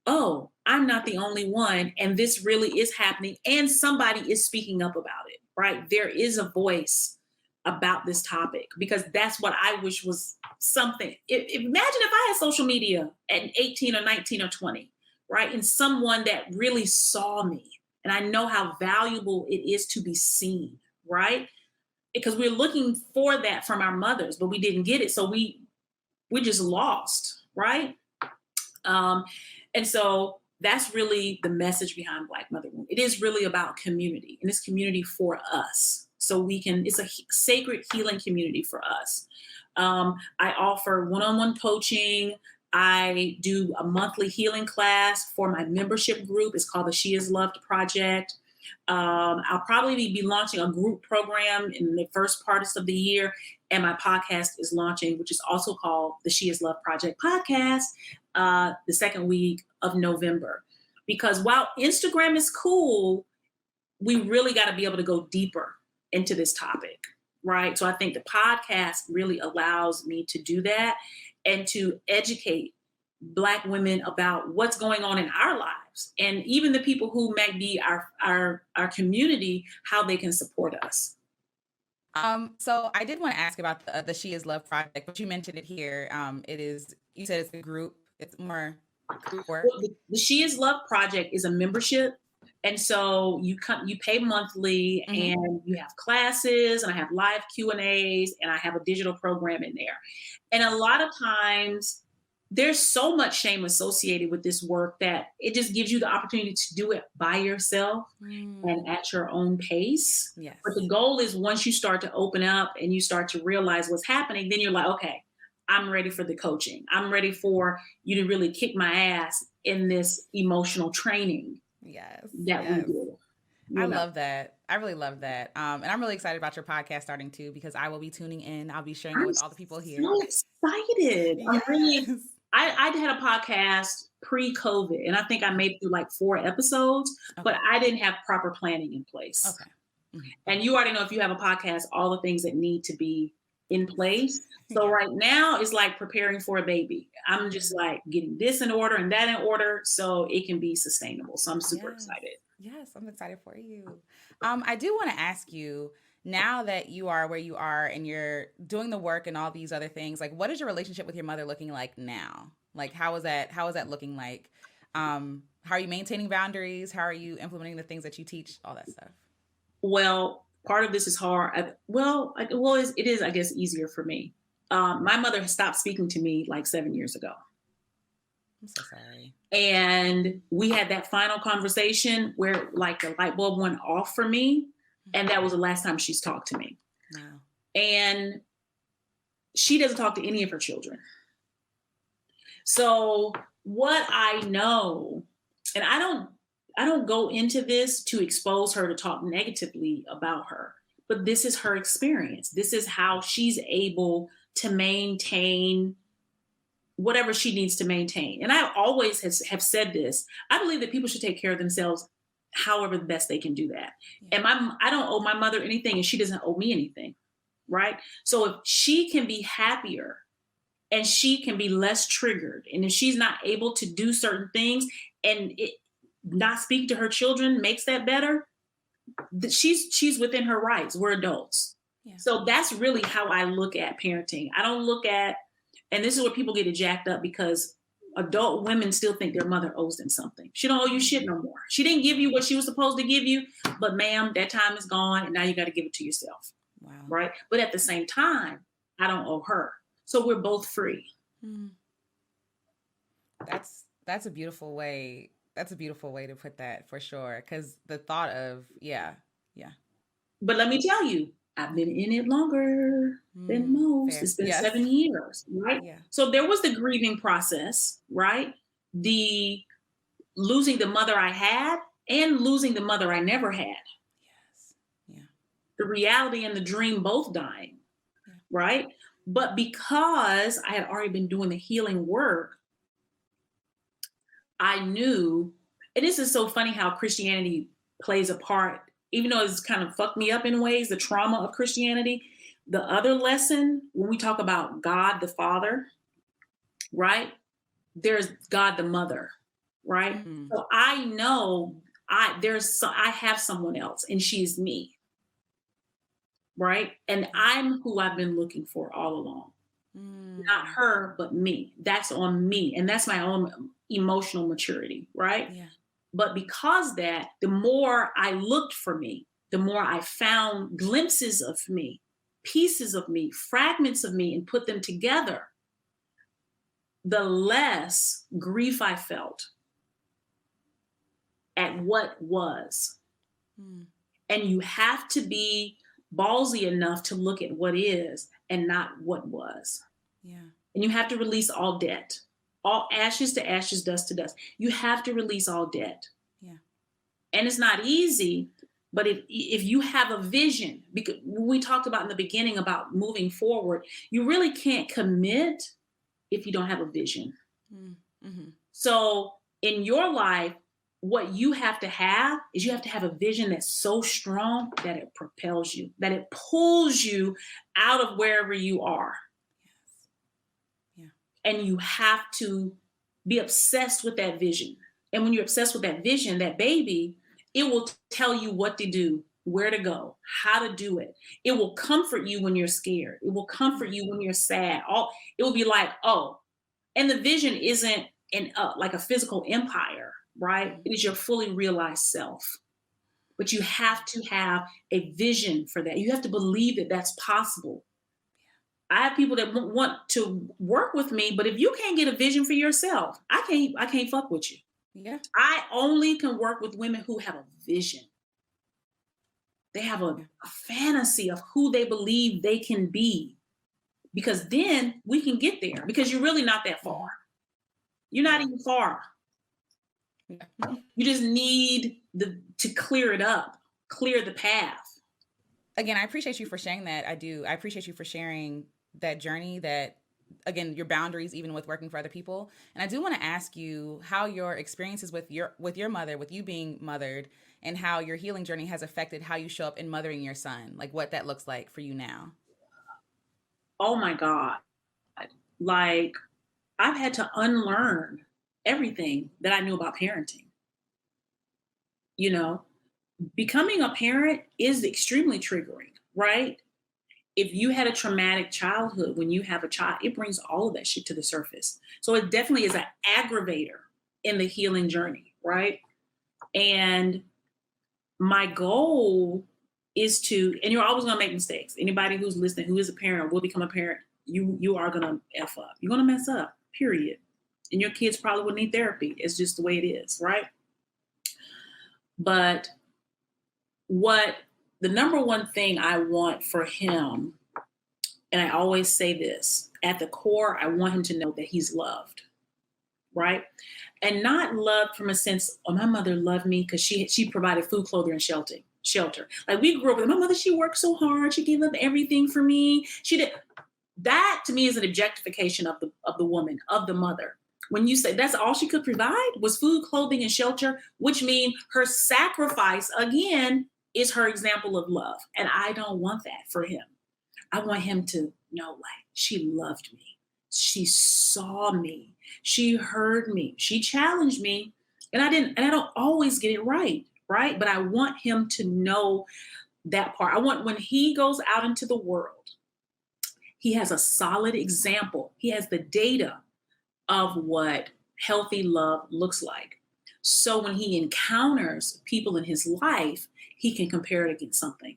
oh, I'm not the only one, and this really is happening, and somebody is speaking up about it, right? There is a voice about this topic, because that's what I wish was something. Imagine if I had social media at 18 or 19 or 20, right? And someone that really saw me, and I know how valuable it is to be seen, right? Because we're looking for that from our mothers, but we didn't get it. So we just lost, right? Um, and so that's really the message behind Black Mother Wound. It is really about community, and it's community for us. So it's a sacred healing community for us. I offer one-on-one coaching. I do a monthly healing class for my membership group. It's called the She Is Loved Project. I'll probably be launching a group program in the first parts of the year. And my podcast is launching, which is also called the She Is Love Project podcast, the second week of November. Because while Instagram is cool, we really got to be able to go deeper into this topic, right? So I think the podcast really allows me to do that and to educate Black women about what's going on in our lives, and even the people who might be our community, how they can support us. So I did want to ask about the She Is Love project, but you mentioned it here. It is, you said it's a group. It's more group work. Well, the She Is Love Project is a membership. And so you pay monthly, and you have classes, and I have live Q&As, and I have a digital program in there. And a lot of times there's so much shame associated with this work that it just gives you the opportunity to do it by yourself and at your own pace. Yes. But the goal is, once you start to open up and you start to realize what's happening, then you're like, okay, I'm ready for the coaching. I'm ready for you to really kick my ass in this emotional training. Yes. That we do. I love that. I really love that. And I'm really excited about your podcast starting too, because I will be tuning in. I'll be sharing it with all the people here. I'm so excited. Yes. I had a podcast pre-COVID, and I think I made it through like 4 episodes, but I didn't have proper planning in place. Okay. And you already know, if you have a podcast, all the things that need to be in place. So right now it's like preparing for a baby. I'm just like getting this in order and that in order so it can be sustainable. So I'm super excited. Yes, I'm excited for you. I do want to ask you, now that you are where you are and you're doing the work and all these other things, like, what is your relationship with your mother looking like now? Like, how is that looking like? How are you maintaining boundaries? How are you implementing the things that you teach? All that stuff. Well, part of this is hard. It is, I guess, easier for me. My mother stopped speaking to me like 7 years ago. I'm so sorry. And we had that final conversation where like the light bulb went off for me. And that was the last time she's talked to me. Wow. And she doesn't talk to any of her children. So what I know, and I don't go into this to expose her, to talk negatively about her, but this is her experience. This is how she's able to maintain whatever she needs to maintain. And I always have said this. I believe that people should take care of themselves however the best they can do that. Yeah. And I don't owe my mother anything, and she doesn't owe me anything, right? So if she can be happier and she can be less triggered, and if she's not able to do certain things, and not speak to her children makes that better, she's within her rights. We're adults. Yeah. So that's really how I look at parenting. I don't look at, and this is where people get it jacked up, because adult women still think their mother owes them something. She don't owe you shit no more. She didn't give you what she was supposed to give you, but ma'am, that time is gone, and now you got to give it to yourself. Wow. Right? But at the same time, I don't owe her. So we're both free. Mm. That's a beautiful way. That's a beautiful way to put that for sure. Because the thought of, yeah, yeah, But let me tell you, I've been in it longer than most. fair. It's been Yes. 7 years, right? Yeah. So there was the grieving process, right? The losing the mother I had and losing the mother I never had. Yes. Yeah. The reality and the dream both dying, Yeah. right? But because I had already been doing the healing work, I knew, and this is so funny how Christianity plays a part, even though it's kind of fucked me up in ways, the trauma of Christianity. The other lesson, when we talk about God the Father, right? There's God the Mother, right? Mm. So I know I have someone else, and she's me, right? And I'm who I've been looking for all along. Not Mm. her, but me. That's on me. And that's my own emotional maturity, right? Yeah. But because that, the more I looked for me, the more I found glimpses of me, pieces of me, fragments of me, and put them together, the less grief I felt at what was. Mm. And you have to be ballsy enough to look at what is and not what was. Yeah. And you have to release all debt, all ashes to ashes, dust to dust. You have to release all debt. Yeah. And it's not easy, but if you have a vision, because we talked about in the beginning about moving forward, you really can't commit if you don't have a vision. Mm. Mm-hmm. So in your life, what you have to have is you have to have a vision that's so strong that it propels you, that it pulls you out of wherever you are. Yes. Yeah. And you have to be obsessed with that vision. And when you're obsessed with that vision, that baby, it will tell you what to do, where to go, how to do it. It will comfort you when you're scared. It will comfort you when you're sad. It will be like, oh, and the vision isn't like a physical empire, right? It is your fully realized self. But you have to have a vision for that. You have to believe that that's possible. I have people that want to work with me, but if you can't get a vision for yourself, I can't fuck with you. Yeah. I only can work with women who have a vision. They have a fantasy of who they believe they can be, because then we can get there, because you're really not that far. You're not even far. Yeah. You just need to clear it up, clear the path. Again, I appreciate you for sharing that. I do. I appreciate you for sharing that journey, that again, your boundaries, even with working for other people. And I do want to ask you how your experiences with your mother, with you being mothered, and how your healing journey has affected how you show up in mothering your son, like what that looks like for you now. Oh my God. Like, I've had to unlearn everything that I knew about parenting. You know, becoming a parent is extremely triggering, right? If you had a traumatic childhood, when you have a child, it brings all of that shit to the surface. So it definitely is an aggravator in the healing journey, right? And my goal is to, and you're always gonna make mistakes. Anybody who's listening, who is a parent or will become a parent, you are gonna F up. You're gonna mess up, period. And your kids probably will need therapy. It's just the way it is, right? But what the number one thing I want for him, and I always say this, at the core, I want him to know that he's loved, right? And not loved from a sense, oh, my mother loved me because she provided food, clothing, and shelter. Like, we grew up with my mother, she worked so hard, she gave up everything for me. She did that. To me is an objectification of the woman, of the mother. When you say that's all she could provide was food, clothing, and shelter, which means her sacrifice again is her example of love. And I don't want that for him. I want him to know, like, she loved me. She saw me. She heard me. She challenged me. And I don't always get it right. Right. But I want him to know that part. I want, when he goes out into the world, he has a solid example. He has the data of what healthy love looks like. So when he encounters people in his life, he can compare it against something.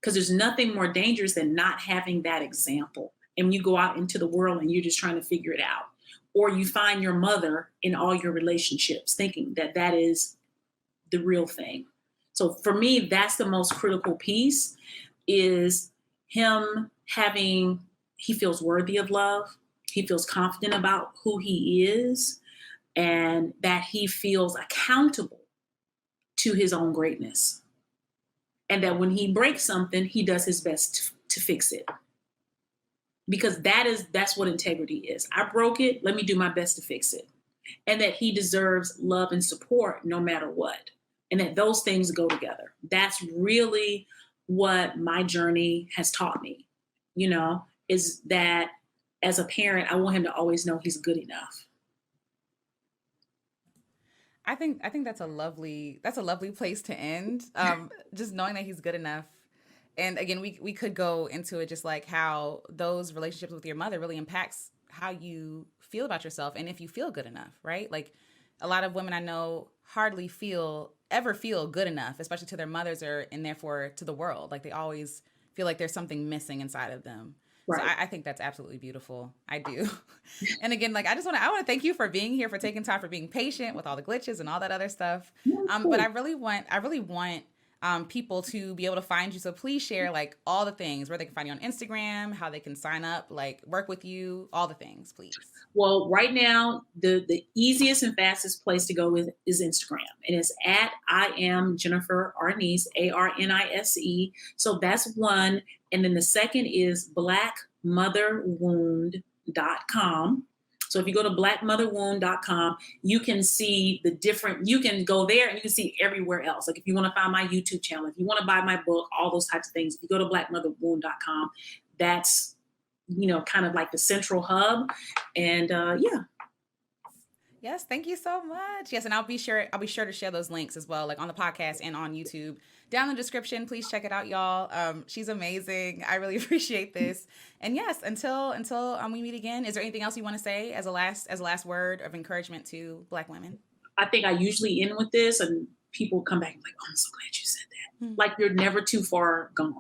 Because there's nothing more dangerous than not having that example and you go out into the world and you're just trying to figure it out. Or you find your mother in all your relationships, thinking that that is the real thing. So for me, that's the most critical piece, is him having, he feels worthy of love. He feels confident about who he is, and that he feels accountable to his own greatness. And that when he breaks something, he does his best to fix it. Because that's what integrity is. I broke it, let me do my best to fix it. And that he deserves love and support no matter what. And that those things go together. That's really what my journey has taught me, is that as a parent, I want him to always know he's good enough. I think that's a lovely place to end. Just knowing that he's good enough. And again, we could go into it, just like how those relationships with your mother really impacts how you feel about yourself and if you feel good enough, right? Like, a lot of women I know hardly ever feel good enough, especially to their mothers, or and therefore to the world. Like, they always feel like there's something missing inside of them. So Right. I think that's absolutely beautiful. I do. And again, like, I want to thank you for being here, for taking time, for being patient with all the glitches and all that other stuff. No, of But course. I really want people to be able to find you. So please share, like, all the things, where they can find you on Instagram, how they can sign up, like, work with you, all the things, please. Well, right now, the easiest and fastest place to go is Instagram. And it's at I am Jennifer Arnise, Arnise. So that's one. And then the second is blackmotherwound.com. So if you go to blackmotherwound.com, you can see you can go there and you can see everywhere else. Like, if you want to find my YouTube channel, if you want to buy my book, all those types of things, if you go to blackmotherwound.com, that's, kind of like the central hub. And yeah. Yes, thank you so much. Yes, and I'll be sure to share those links as well, like on the podcast and on YouTube, down in the description. Please check it out, y'all. She's amazing. I really appreciate this. And yes, until we meet again, is there anything else you want to say as a last word of encouragement to Black women? I think I usually end with this, and people come back and like, oh, I'm so glad you said that. Hmm. Like, you're never too far gone.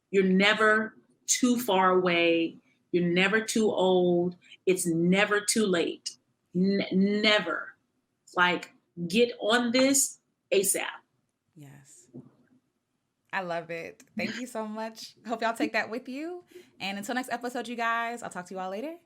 You're never too far away. You're never too old. It's never too late. Never. Like, get on this ASAP. Yes. I love it. Thank you so much. Hope y'all take that with you. And until next episode, you guys, I'll talk to you all later.